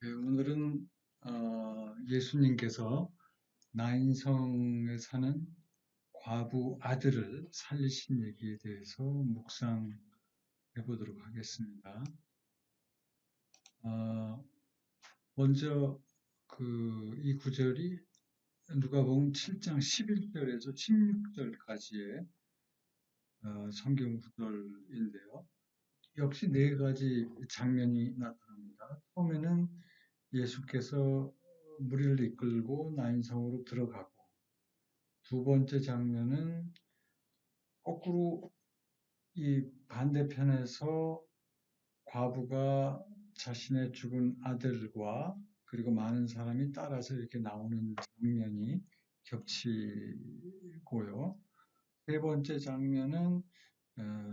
네, 오늘은 예수님께서 나인성에 사는 과부 아들을 살리신 얘기에 대해서 묵상해 보도록 하겠습니다. 먼저 이 구절이 누가복음 7장 11절에서 16절까지의 성경 구절인데요. 역시 네 가지 장면이 나타납니다. 처음에는 예수께서 무리를 이끌고 나인성으로 들어가고, 두 번째 장면은 거꾸로 이 반대편에서 과부가 자신의 죽은 아들과 그리고 많은 사람이 따라서 이렇게 나오는 장면이 겹치고요. 세 번째 장면은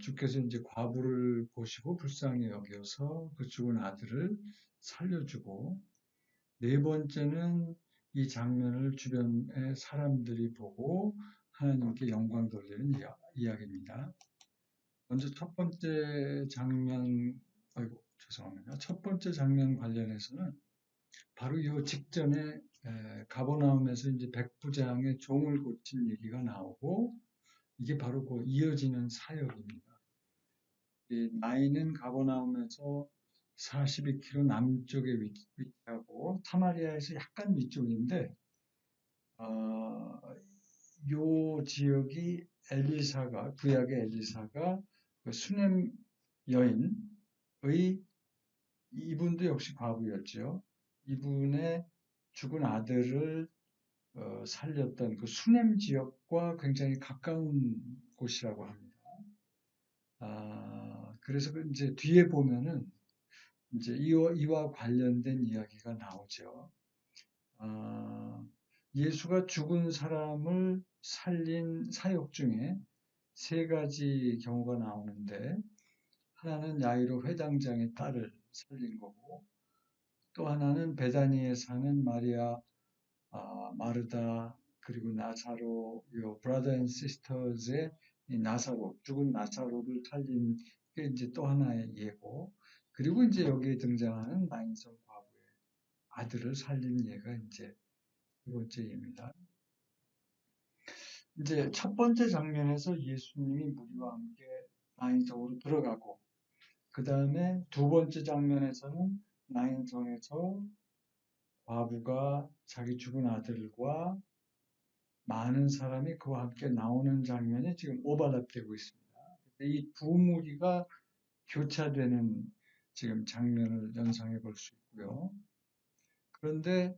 주께서 이제 과부를 보시고 불쌍히 여겨서 그 죽은 아들을 살려주고, 네 번째는 이 장면을 주변의 사람들이 보고 하나님께 영광 돌리는 이야기입니다. 먼저 첫 번째 장면, 죄송합니다. 첫 번째 장면 관련해서는 바로 이 직전에 가버나움에서 이제 백부장의 종을 고친 얘기가 나오고, 이게 바로 그 이어지는 사역입니다. 이 나인은 가버나움에서 42km 남쪽에 위치하고 사마리아에서 약간 위쪽인데, 요 지역이 구약의 엘리사가 그 수넴 여인의, 이분도 역시 과부였죠. 이분의 죽은 아들을 살렸던 그 수넴 지역과 굉장히 가까운 곳이라고 합니다. 그래서 이제 뒤에 보면은 이제 이와 관련된 이야기가 나오죠. 예수가 죽은 사람을 살린 사역 중에 세 가지 경우가 나오는데, 하나는 야이로 회당장의 딸을 살린 거고, 또 하나는 베다니에 사는 마리아, 마르다, 그리고 나사로, 요 브라더 앤 시스터즈의 죽은 나사로를 살린 게 이제 또 하나의 예고, 그리고 이제 여기에 등장하는 나인성 과부의 아들을 살린 예가 이제 두 번째입니다. 이제 첫 번째 장면에서 예수님이 무리와 함께 나인성으로 들어가고, 그 다음에 두 번째 장면에서는 나인성에서 과부가 자기 죽은 아들과 많은 사람이 그와 함께 나오는 장면이 지금 오버랩되고 있습니다. 이 두 무리가 교차되는 지금 장면을 연상해 볼 수 있고요. 그런데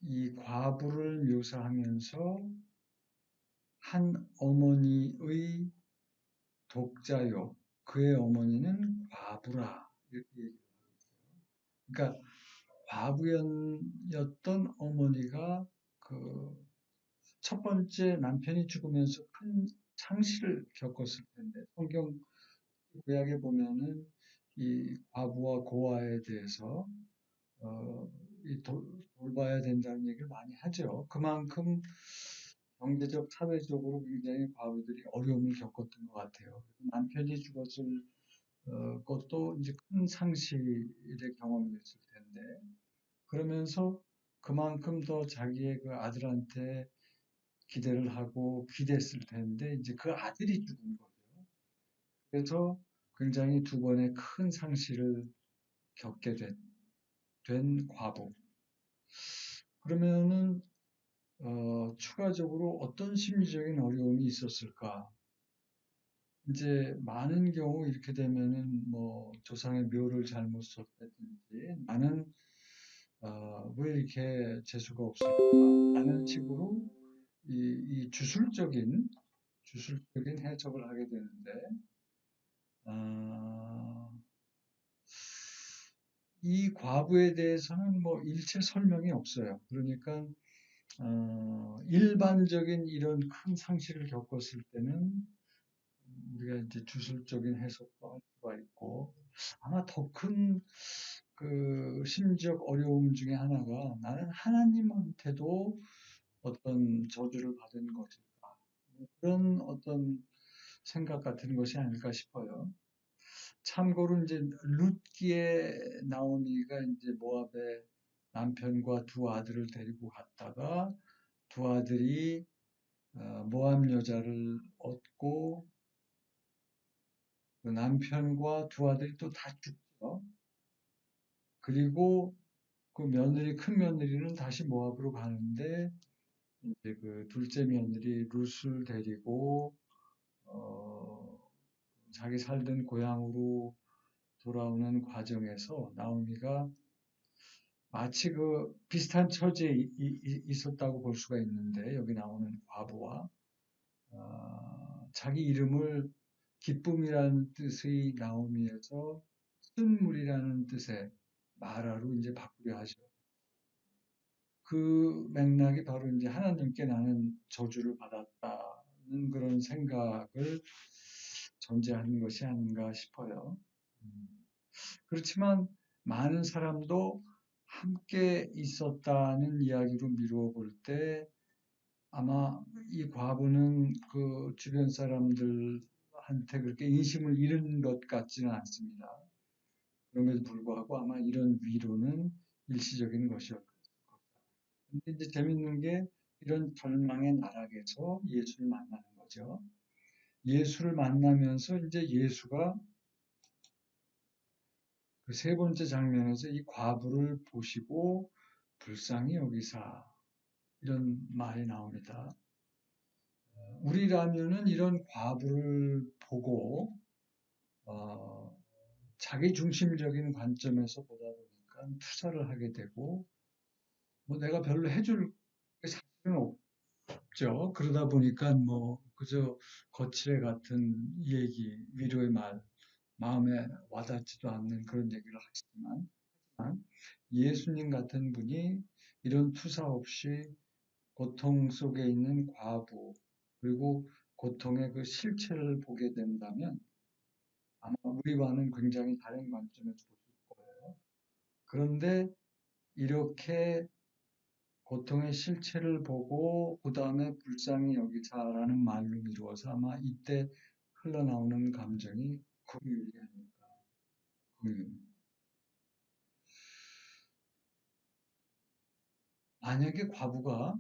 이 과부를 묘사하면서 한 어머니의 독자요, 그의 어머니는 과부라, 이렇게 얘기를 하고 있어요. 그러니까 과부였던 어머니가 그 첫 번째 남편이 죽으면서 큰 상실을 겪었을 텐데, 성경 구약에 보면은 이 과부와 고아에 대해서 돌봐야 된다는 얘기를 많이 하죠. 그만큼 경제적, 사회적으로 굉장히 과부들이 어려움을 겪었던 것 같아요. 남편이 죽었을 것도 이제 큰 상실의 경험이었을 텐데, 그러면서 그만큼 더 자기의 그 아들한테 기대를 하고 기댔을 텐데, 이제 그 아들이 죽은 거죠. 그래서 굉장히 두 번의 큰 상실을 겪게 된 과부. 그러면은 추가적으로 어떤 심리적인 어려움이 있었을까? 이제 많은 경우 이렇게 되면은 뭐 조상의 묘를 잘못 썼다든지, 나는 왜 이렇게 재수가 없을까? 라는 식으로 이 주술적인 해석을 하게 되는데, 아, 이 과부에 대해서는 뭐 일체 설명이 없어요. 그러니까 일반적인 이런 큰 상실을 겪었을 때는 우리가 이제 주술적인 해석도 할 수가 있고, 아마 더 큰 그 심리적 어려움 중에 하나가, 나는 하나님한테도 어떤 저주를 받은 것일까, 그런 어떤 생각 같은 것이 아닐까 싶어요. 참고로 이제 룻기에 나오미가 이제 모압의 남편과 두 아들을 데리고 갔다가 두 아들이 모압 여자를 얻고 그 남편과 두 아들이 또 다 죽죠. 그리고 그 며느리, 큰 며느리는 다시 모압으로 가는데 이제 그 둘째 며느리 룻을 데리고 어, 자기 살던 고향으로 돌아오는 과정에서 나오미가 마치 그 비슷한 처지에 있었다고 볼 수가 있는데 여기 나오는 과부와 자기 이름을 기쁨이라는 뜻의 나오미에서 쓴물이라는 뜻의 마라로 이제 바꾸려 하죠. 그 맥락이 바로 이제 하나님께 나는 저주를 받았다는 그런 생각을 전제하는 것이 아닌가 싶어요. 음. 그렇지만 많은 사람도 함께 있었다는 이야기로 미루어 볼 때 아마 이 과부는 그 주변 사람들한테 그렇게 인심을 잃은 것 같지는 않습니다. 그럼에도 불구하고 아마 이런 위로는 일시적인 것이었고. 근데 이제 재밌는 게 이런 절망의 나락에서 예수를 만나는 거죠. 예수를 만나면서 이제 예수가 그 세 번째 장면에서 이 과부를 보시고 불쌍히 여기사 이런 말이 나옵니다. 우리라면은 이런 과부를 보고 어, 자기 중심적인 관점에서 보다 보니까 투사를 하게 되고 뭐 내가 별로 해줄 게 사실은 없죠. 그러다 보니까 뭐 그저 거칠애 같은 얘기, 위로의 말, 마음에 와닿지도 않는 그런 얘기를 하시지만 예수님 같은 분이 이런 투사 없이 고통 속에 있는 과부 그리고 고통의 그 실체를 보게 된다면 아마 우리와는 굉장히 다른 관점에서 보실 거예요. 그런데 이렇게 고통의 실체를 보고 그 다음에 불쌍히 여기자라는 말로 이루어서 아마 이때 흘러나오는 감정이 긍휼이 아닐까. 긍휼. 만약에 과부가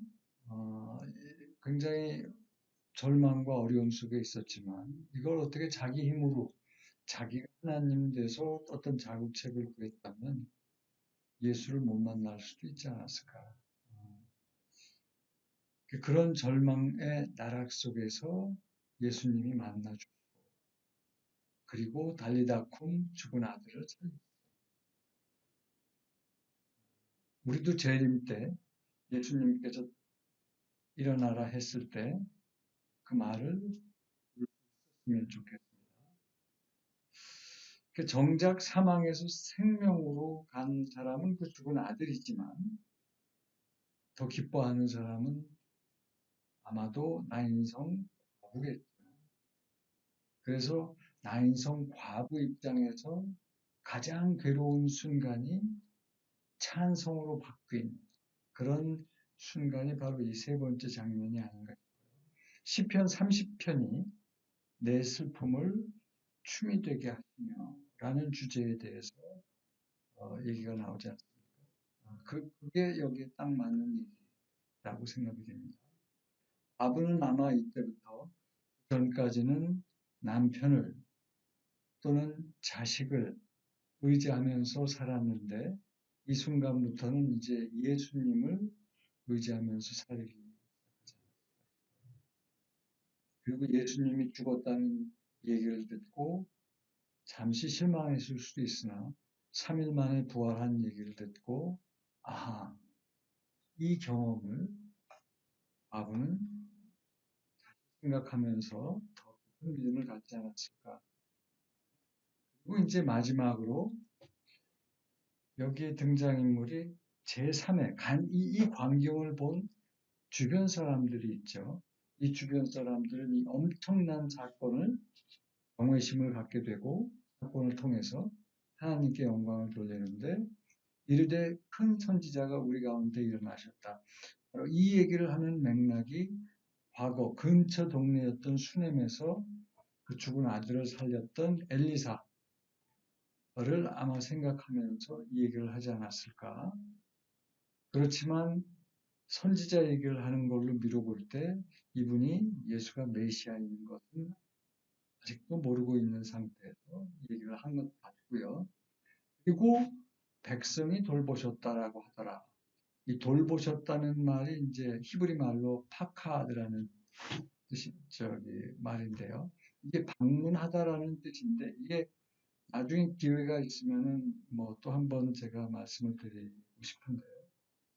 굉장히 절망과 어려움 속에 있었지만 이걸 어떻게 자기 힘으로 자기가 하나님 돼서 어떤 자구책을 구했다면 예수를 못 만날 수도 있지 않았을까. 그런 절망의 나락 속에서 예수님이 만나주고 그리고 달리다쿰 죽은 아들을 살리고 우리도 재림 때 예수님께서 일어나라 했을 때 그 말을 들었으면 좋겠습니다. 정작 사망에서 생명으로 간 사람은 그 죽은 아들이지만 더 기뻐하는 사람은 아마도 나인성 과부겠죠. 그래서 나인성 과부 입장에서 가장 괴로운 순간이 찬송으로 바뀐 그런 순간이 바로 이 세 번째 장면이 아닌가. 시편 30편이 내 슬픔을 춤이 되게 하시며 라는 주제에 대해서 얘기가 나오지 않습니까? 그게 여기에 딱 맞는 얘기라고 생각이 됩니다. 아브는 아마 이때부터 전까지는 남편을 또는 자식을 의지하면서 살았는데 이 순간부터는 이제 예수님을 의지하면서 살기 시작하잖아요. 그리고 예수님이 죽었다는 얘기를 듣고 잠시 실망했을 수도 있으나 3일 만에 부활한 얘기를 듣고 아하, 이 경험을 아브는 생각하면서 더 깊은 믿음을 갖지 않았을까. 그리고 이제 마지막으로 여기에 등장인물이 제3의 이 광경을 본 주변 사람들이 있죠. 이 주변 사람들은 이 엄청난 사건을 경외심을 갖게 되고 사건을 통해서 하나님께 영광을 돌리는데 이르되 큰 선지자가 우리 가운데 일어나셨다. 바로 이 얘기를 하는 맥락이 과거 근처 동네였던 수넴에서 그 죽은 아들을 살렸던 엘리사 아마 생각하면서 이 얘기를 하지 않았을까. 그렇지만 선지자 얘기를 하는 걸로 미뤄볼 때 이분이 예수가 메시아인 것은 아직도 모르고 있는 상태에서 얘기를 한 것 같고요. 그리고 백성이 돌보셨다라고 하더라. 이 돌보셨다는 말이 이제 히브리 말로 파카드라는 뜻이 말인데요. 이게 방문하다라는 뜻인데 이게 나중에 기회가 있으면은 뭐 또 한 번 제가 말씀을 드리고 싶은데요.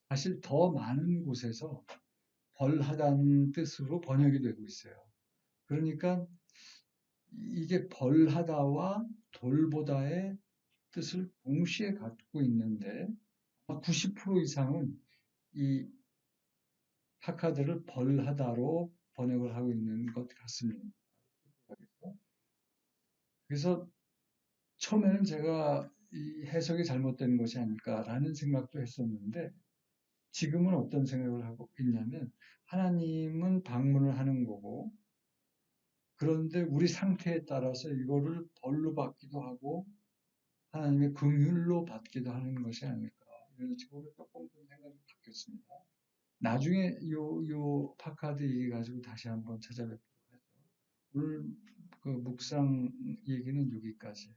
사실 더 많은 곳에서 벌하다는 뜻으로 번역이 되고 있어요. 그러니까 이게 벌하다와 돌보다의 뜻을 동시에 갖고 있는데 90% 이상은 이 파카드를 벌하다로 번역을 하고 있는 것 같습니다. 그래서 처음에는 제가 이 해석이 잘못된 것이 아닐까라는 생각도 했었는데 지금은 어떤 생각을 하고 있냐면 하나님은 방문을 하는 거고 그런데 우리 상태에 따라서 이거를 벌로 받기도 하고 하나님의 긍휼로 받기도 하는 것이 아닐까 이런 식으로 조금 좀 생각이 바뀌었습니다. 나중에 요 파카드 얘기 가지고 다시 한번 찾아뵙도록 하죠. 오늘 그 묵상 얘기는 여기까지.